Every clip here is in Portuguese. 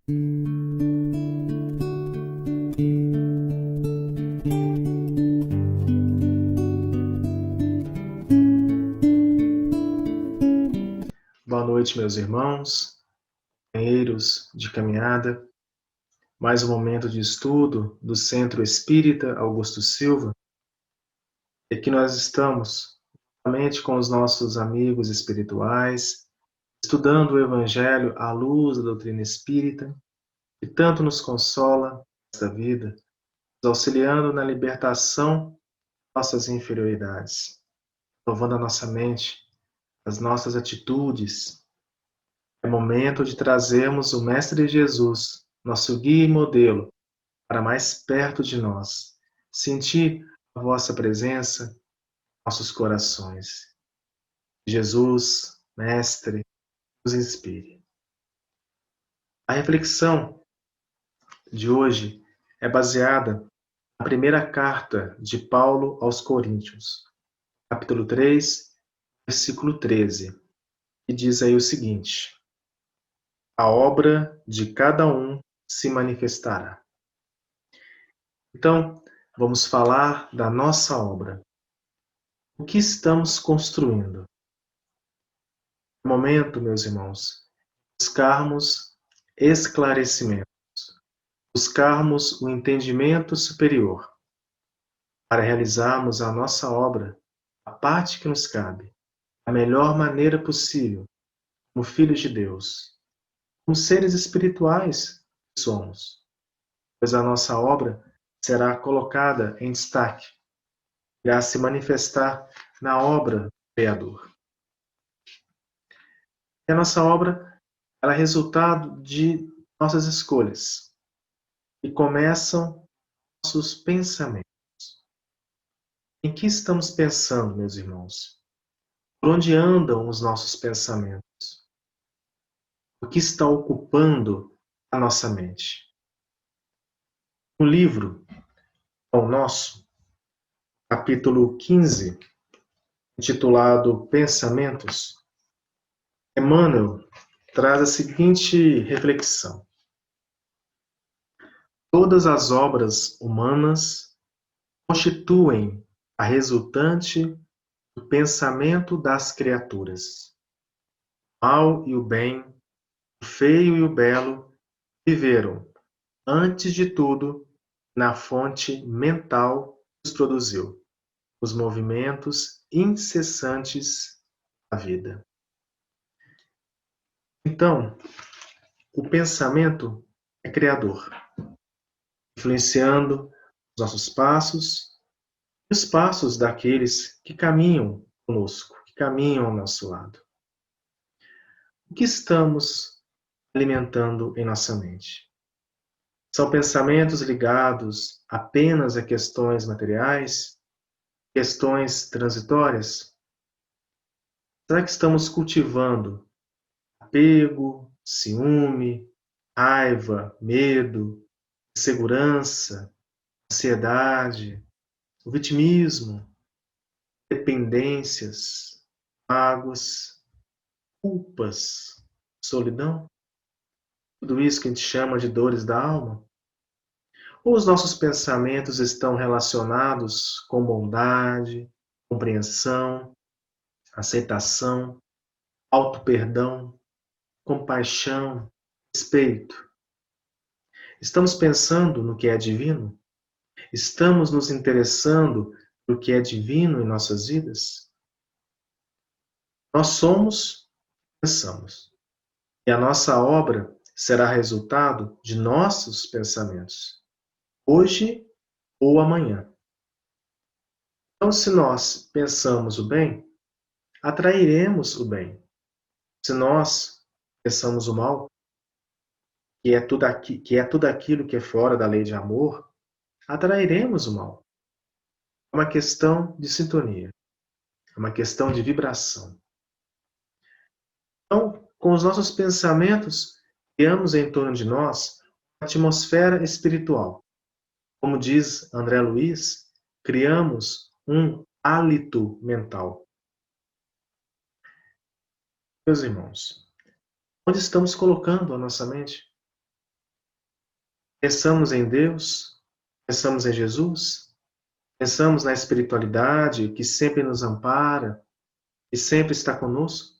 Boa noite, meus irmãos, companheiros de caminhada. Mais um momento de estudo do Centro Espírita Augusto Silva. E aqui nós estamos, juntamente com os nossos amigos espirituais, estudando o Evangelho à luz da doutrina espírita, que tanto nos consola nesta vida, nos auxiliando na libertação de nossas inferioridades, renovando a nossa mente, as nossas atitudes. É momento de trazermos o Mestre Jesus, nosso guia e modelo, para mais perto de nós, sentir a vossa presença em nossos corações. Jesus, Mestre, nos inspire. A reflexão de hoje é baseada na primeira carta de Paulo aos Coríntios, capítulo 3, versículo 13, que diz aí o seguinte: a obra de cada um se manifestará. Então, vamos falar da nossa obra. O que estamos construindo? No momento, meus irmãos, buscarmos esclarecimentos, buscarmos o entendimento superior para realizarmos a nossa obra, a parte que nos cabe, da melhor maneira possível, como filhos de Deus, como seres espirituais que somos, pois a nossa obra será colocada em destaque, irá se manifestar na obra do Criador. E a nossa obra ela é resultado de nossas escolhas, e começam nossos pensamentos. Em que estamos pensando, meus irmãos? Por onde andam os nossos pensamentos? O que está ocupando a nossa mente? No livro Pão Nosso, capítulo 15, intitulado Pensamentos, Emmanuel traz a seguinte reflexão: todas as obras humanas constituem a resultante do pensamento das criaturas. O mal e o bem, o feio e o belo viveram, antes de tudo, na fonte mental que os produziu, os movimentos incessantes da vida. Então, o pensamento é criador, influenciando os nossos passos e os passos daqueles que caminham conosco, que caminham ao nosso lado. O que estamos alimentando em nossa mente? São pensamentos ligados apenas a questões materiais, questões transitórias? Será que estamos cultivando apego, ciúme, raiva, medo, insegurança, ansiedade, o vitimismo, dependências, mágoas, culpas, solidão? Tudo isso que a gente chama de dores da alma? Ou os nossos pensamentos estão relacionados com bondade, compreensão, aceitação, auto-perdão, compaixão, respeito? Estamos pensando no que é divino? Estamos nos interessando no que é divino em nossas vidas? Nós somos, pensamos. E a nossa obra será resultado de nossos pensamentos, hoje ou amanhã. Então, se nós pensamos o bem, atrairemos o bem. Se nós pensamos o mal, que é tudo aquilo que é fora da lei de amor, atrairemos o mal. É uma questão de sintonia, é uma questão de vibração. Então, com os nossos pensamentos, criamos em torno de nós uma atmosfera espiritual. Como diz André Luiz, criamos um hálito mental. Meus irmãos, onde estamos colocando a nossa mente? Pensamos em Deus? Pensamos em Jesus? Pensamos na espiritualidade que sempre nos ampara e sempre está conosco?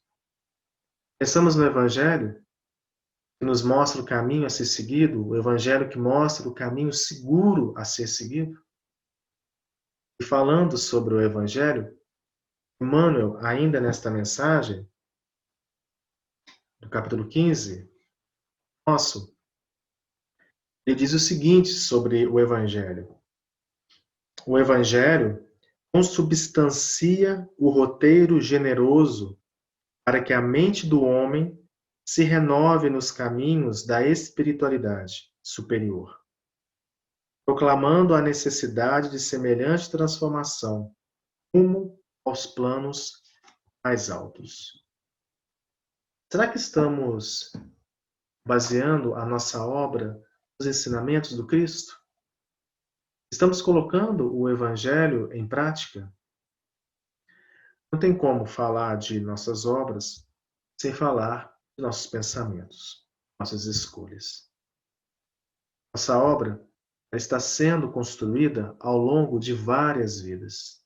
Pensamos no Evangelho, que nos mostra o caminho a ser seguido, o Evangelho que mostra o caminho seguro a ser seguido? E falando sobre o Evangelho, Emmanuel, ainda nesta mensagem, do capítulo 15, nosso, ele diz o seguinte sobre o Evangelho. O Evangelho consubstancia o roteiro generoso para que a mente do homem se renove nos caminhos da espiritualidade superior, proclamando a necessidade de semelhante transformação rumo aos planos mais altos. Será que estamos baseando a nossa obra nos ensinamentos do Cristo? Estamos colocando o Evangelho em prática? Não tem como falar de nossas obras sem falar de nossos pensamentos, nossas escolhas. Nossa obra está sendo construída ao longo de várias vidas.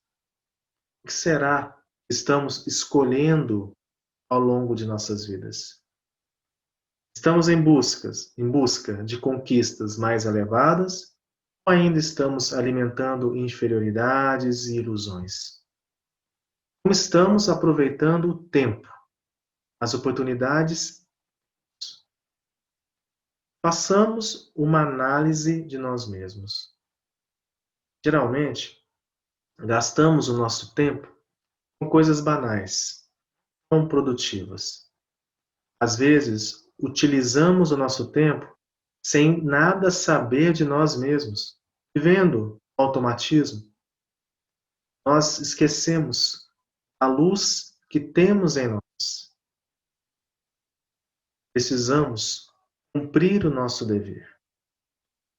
O que será que estamos escolhendo ao longo de nossas vidas? Estamos em busca de conquistas mais elevadas ou ainda estamos alimentando inferioridades e ilusões? Como estamos aproveitando o tempo, as oportunidades? Façamos uma análise de nós mesmos. Geralmente, gastamos o nosso tempo com coisas banais, não produtivas. Às vezes, utilizamos o nosso tempo sem nada saber de nós mesmos, vivendo automatismo. Nós esquecemos a luz que temos em nós. Precisamos cumprir o nosso dever,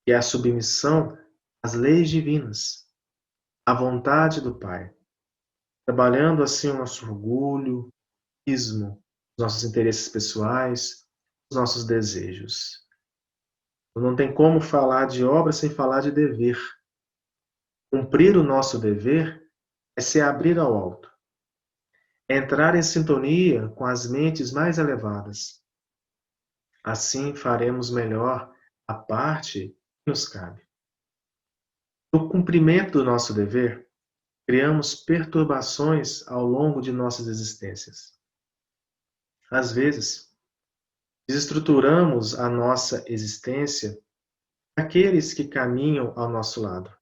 que é a submissão às leis divinas, à vontade do Pai, trabalhando assim o nosso orgulho, egoísmo, os nossos interesses pessoais, os nossos desejos. Não tem como falar de obra sem falar de dever. Cumprir o nosso dever é se abrir ao alto, é entrar em sintonia com as mentes mais elevadas. Assim faremos melhor a parte que nos cabe. No cumprimento do nosso dever, criamos perturbações ao longo de nossas existências. Às vezes, desestruturamos a nossa existência aqueles que caminham ao nosso lado,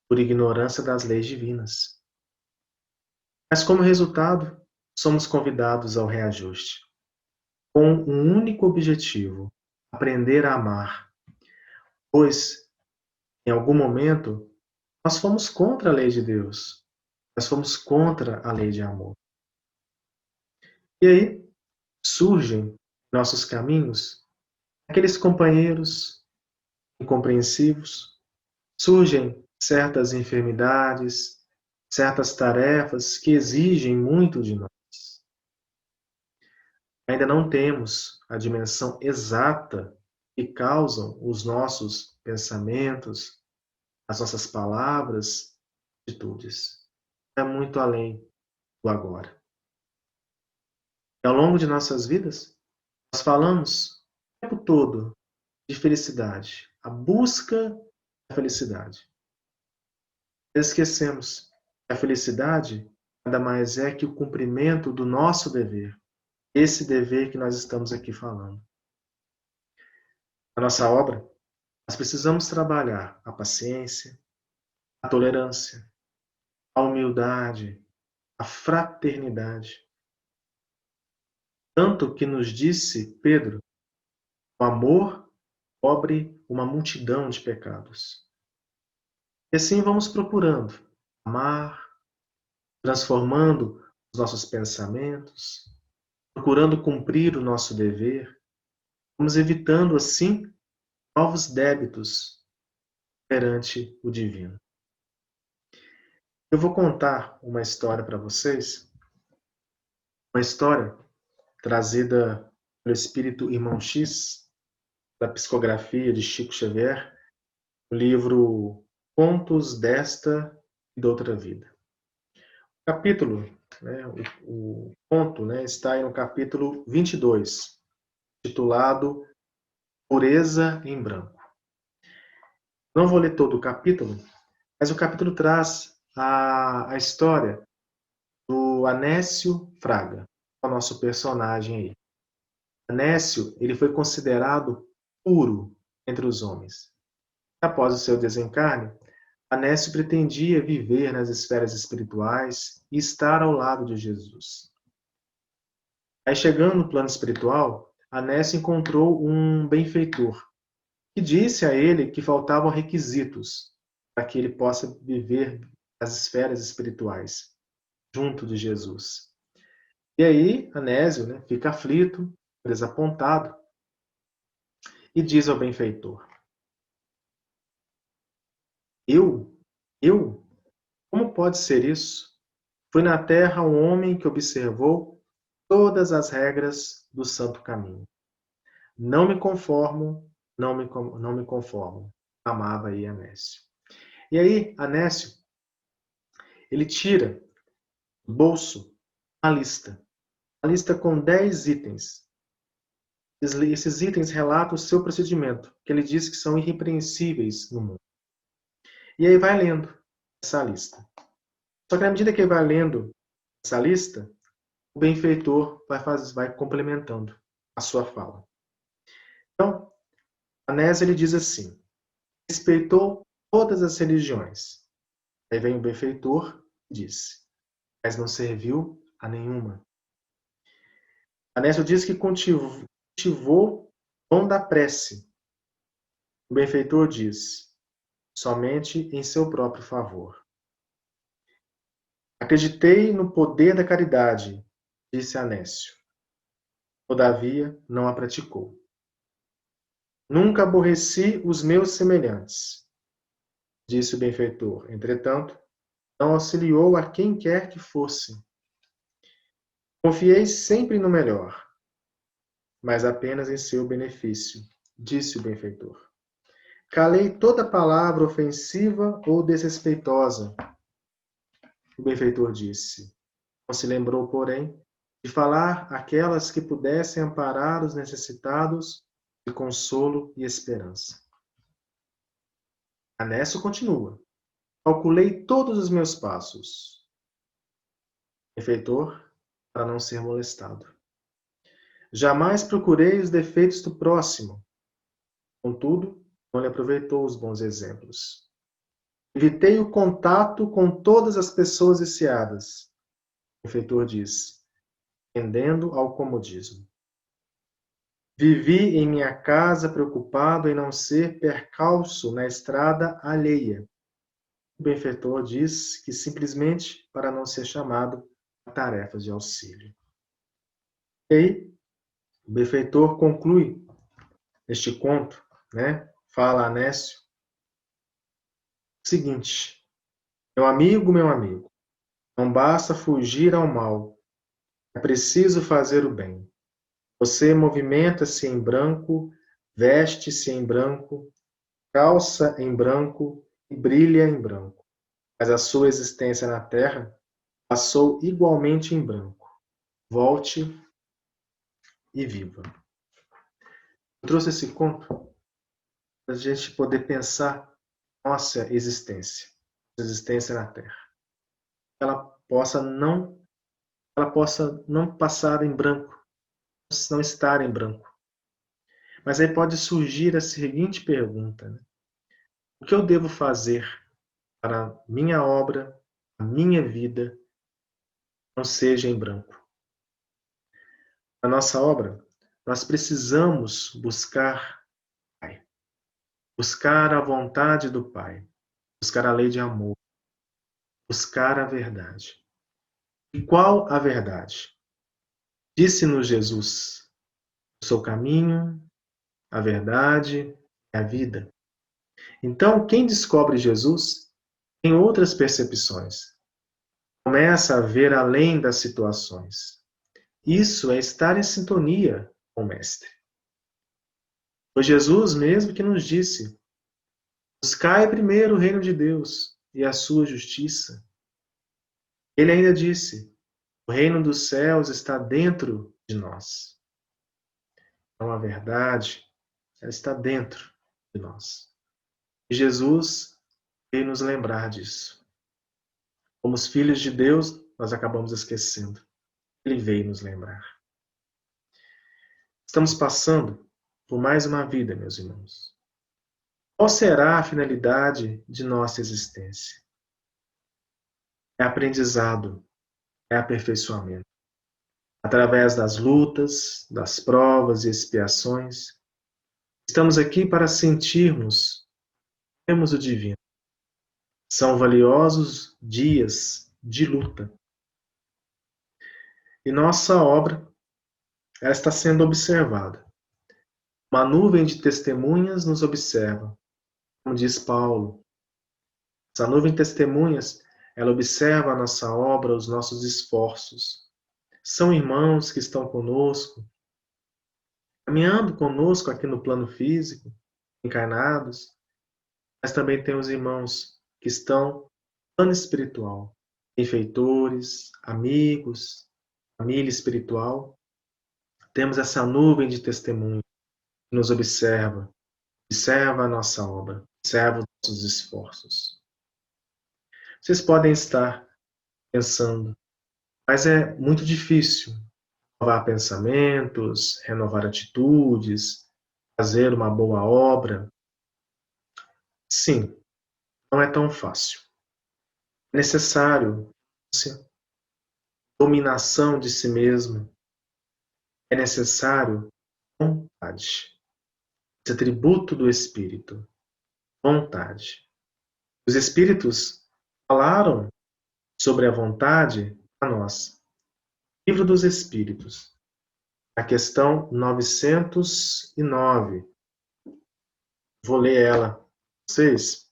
por ignorância das leis divinas. Mas, como resultado, somos convidados ao reajuste, com um único objetivo: aprender a amar, pois, em algum momento, nós fomos contra a lei de Deus, nós fomos contra a lei de amor. E aí surgem em nossos caminhos aqueles companheiros incompreensivos, surgem certas enfermidades, certas tarefas que exigem muito de nós. Ainda não temos a dimensão exata que causam os nossos pensamentos, as nossas palavras, atitudes. É muito além do agora. E ao longo de nossas vidas, nós falamos o tempo todo de felicidade, a busca da felicidade. Esquecemos que a felicidade nada mais é que o cumprimento do nosso dever, esse dever que nós estamos aqui falando. Na nossa obra, nós precisamos trabalhar a paciência, a tolerância, a humildade, a fraternidade. Tanto que nos disse Pedro, o amor cobre uma multidão de pecados. E assim vamos procurando amar, transformando os nossos pensamentos, procurando cumprir o nosso dever. Vamos evitando, assim, novos débitos perante o divino. Eu vou contar uma história para vocês, uma história trazida pelo espírito Irmão X, da psicografia de Chico Xavier, o livro Contos desta e de Outra Vida. O capítulo, né, o conto, né, está aí no capítulo 22, titulado Pureza em Branco. Não vou ler todo o capítulo, mas o capítulo traz a história do Anécio Fraga, o nosso personagem aí. Anécio, ele foi considerado puro entre os homens. Após o seu desencarne, Anécio pretendia viver nas esferas espirituais e estar ao lado de Jesus. Aí, chegando no plano espiritual, Anécio encontrou um benfeitor, que disse a ele que faltavam requisitos para que ele possa viver as esferas espirituais, junto de Jesus. E aí, Anésio, né, fica aflito, desapontado, e diz ao benfeitor: Eu? Eu? Como pode ser isso? Foi na terra um homem que observou todas as regras do santo caminho. Não me conformo, não me conformo. Amava aí Anésio. E aí, Anésio, ele tira do bolso uma lista com 10 itens. Esses itens relatam o seu procedimento, que ele diz que são irrepreensíveis no mundo. E aí vai lendo essa lista. Só que na medida que ele vai lendo essa lista, o benfeitor vai complementando a sua fala. Então, Anésio ele diz assim: respeitou todas as religiões. Aí vem o benfeitor e diz: mas não serviu a nenhuma. Anésio diz que cultivou o dom da prece. O benfeitor diz: somente em seu próprio favor. Acreditei no poder da caridade, disse Anécio. Todavia, não a praticou. Nunca aborreci os meus semelhantes, disse o benfeitor. Entretanto, não auxiliou a quem quer que fosse. Confiei sempre no melhor, mas apenas em seu benefício, disse o benfeitor. Calei toda palavra ofensiva ou desrespeitosa. O benfeitor disse. Não se lembrou, porém, de falar aquelas que pudessem amparar os necessitados de consolo e esperança. Anécio continua. Calculei todos os meus passos. Benfeitor, para não ser molestado. Jamais procurei os defeitos do próximo. Contudo, não lhe aproveitou os bons exemplos. Evitei o contato com todas as pessoas viciadas. O benfeitor diz, tendendo ao comodismo. Vivi em minha casa preocupado em não ser percalço na estrada alheia. O benfeitor diz que simplesmente para não ser chamado a tarefas de auxílio. E aí, o benfeitor conclui este conto, né? Fala a Anécio o seguinte: meu amigo, não basta fugir ao mal, é preciso fazer o bem. Você movimenta-se em branco, veste-se em branco, calça em branco e brilha em branco. Mas a sua existência na Terra passou igualmente em branco. Volte e viva. Eu trouxe esse conto para a gente poder pensar nossa existência na Terra. Ela possa não passar em branco, não estar em branco. Mas aí pode surgir a seguinte pergunta, né? O que eu devo fazer para a minha obra, a minha vida, não seja em branco? Na nossa obra, nós precisamos buscar o Pai, buscar a vontade do Pai, buscar a lei de amor, buscar a verdade. E qual a verdade? Disse-nos Jesus: eu sou o caminho, a verdade e a vida. Então, quem descobre Jesus tem outras percepções. Começa a ver além das situações. Isso é estar em sintonia com o Mestre. Foi Jesus mesmo que nos disse: buscai primeiro o reino de Deus e a sua justiça. Ele ainda disse: o reino dos céus está dentro de nós. Então a verdade, ela está dentro de nós. E Jesus veio nos lembrar disso. Como os filhos de Deus, nós acabamos esquecendo. Ele veio nos lembrar. Estamos passando por mais uma vida, meus irmãos. Qual será a finalidade de nossa existência? É aprendizado, é aperfeiçoamento. Através das lutas, das provas e expiações, estamos aqui para sentirmos, temos o divino. São valiosos dias de luta. E nossa obra, ela está sendo observada. Uma nuvem de testemunhas nos observa, como diz Paulo. Essa nuvem de testemunhas, ela observa a nossa obra, os nossos esforços. São irmãos que estão conosco, caminhando conosco aqui no plano físico, encarnados, mas também temos irmãos que estão no plano espiritual, benfeitores, amigos, família espiritual. Temos essa nuvem de testemunho que nos observa, observa a nossa obra, observa os nossos esforços. Vocês podem estar pensando, mas é muito difícil renovar pensamentos, renovar atitudes, fazer uma boa obra. Sim, não é tão fácil. É necessário dominação de si mesmo. É necessário vontade. Esse atributo do Espírito, vontade. Os Espíritos falaram sobre a vontade a nós. Livro dos Espíritos, a questão 909. Vou ler ela para vocês.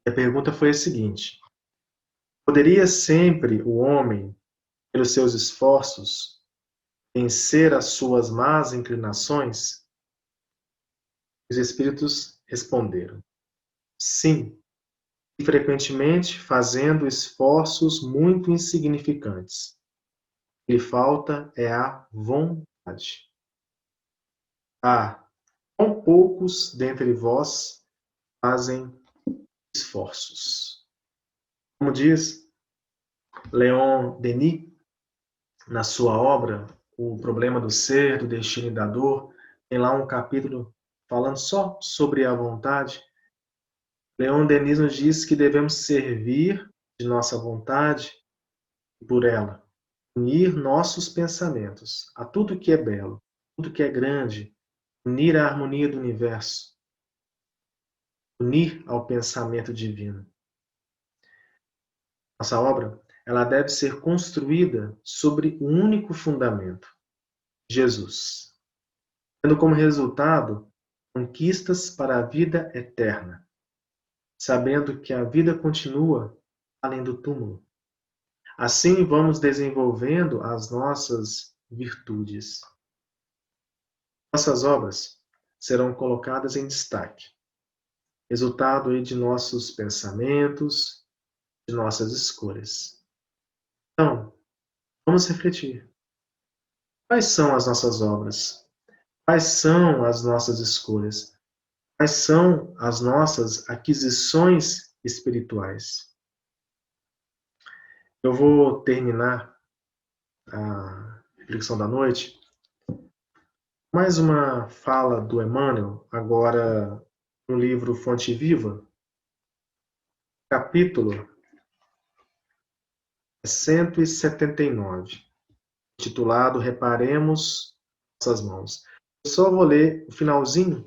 A pergunta foi a seguinte: poderia sempre o homem, pelos seus esforços, vencer as suas más inclinações? Os espíritos responderam: sim, e frequentemente fazendo esforços muito insignificantes. O que lhe falta é a vontade. Ah, quão poucos dentre vós fazem esforços. Como diz Leon Denis, na sua obra O Problema do Ser, do Destino e da Dor, tem lá um capítulo falando só sobre a vontade. Leon Denis nos diz que devemos servir de nossa vontade e por ela unir nossos pensamentos a tudo que é belo, tudo que é grande, unir a harmonia do universo, unir ao pensamento divino. Nossa obra, ela deve ser construída sobre um único fundamento: Jesus, tendo como resultado conquistas para a vida eterna, sabendo que a vida continua além do túmulo. Assim vamos desenvolvendo as nossas virtudes. Nossas obras serão colocadas em destaque, resultado aí de nossos pensamentos, de nossas escolhas. Então, vamos refletir. Quais são as nossas obras? Quais são as nossas escolhas? Quais são as nossas aquisições espirituais? Eu vou terminar a reflexão da noite. Mais uma fala do Emmanuel, agora no livro Fonte Viva, capítulo 179, titulado Reparemos Nossas Mãos. Eu só vou ler o finalzinho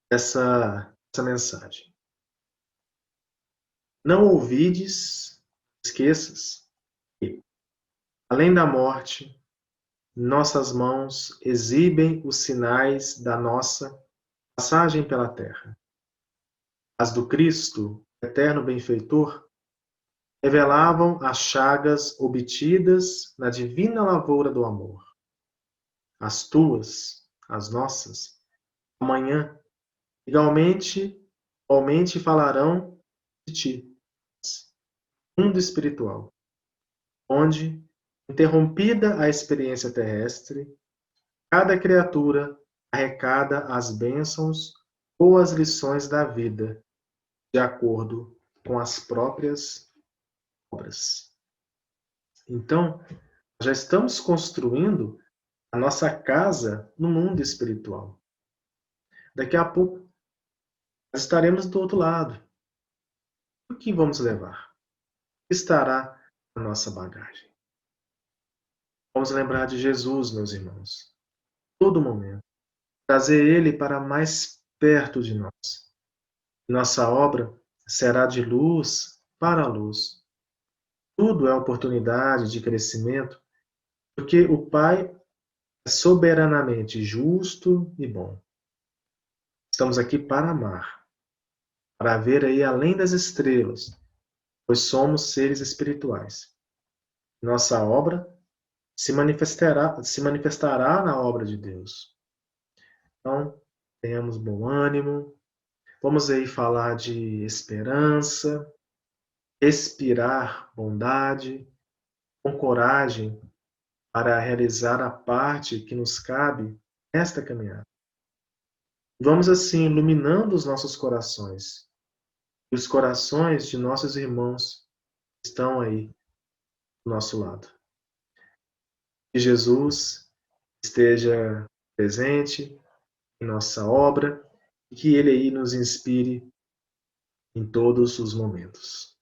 dessa mensagem. Não ouvides, esqueças, que, além da morte, nossas mãos exibem os sinais da nossa passagem pela terra. As do Cristo, eterno benfeitor, revelavam as chagas obtidas na divina lavoura do amor. As tuas, as nossas, amanhã, igualmente falarão de ti, mundo espiritual, onde, interrompida a experiência terrestre, cada criatura arrecada as bênçãos ou as lições da vida, de acordo com as próprias obras. Então, já estamos construindo a nossa casa no mundo espiritual. Daqui a pouco, nós estaremos do outro lado. O que vamos levar? O que estará na nossa bagagem? Vamos lembrar de Jesus, meus irmãos, todo momento. Trazer Ele para mais perto de nós. Nossa obra será de luz para a luz. Tudo é oportunidade de crescimento, porque o Pai é soberanamente justo e bom. Estamos aqui para amar, para ver aí além das estrelas, pois somos seres espirituais. Nossa obra se manifestará na obra de Deus. Então, tenhamos bom ânimo. Vamos aí falar de esperança, respirar bondade, com coragem para realizar a parte que nos cabe nesta caminhada. Vamos assim iluminando os nossos corações. E os corações de nossos irmãos estão aí do nosso lado. Que Jesus esteja presente em nossa obra e que Ele aí nos inspire em todos os momentos.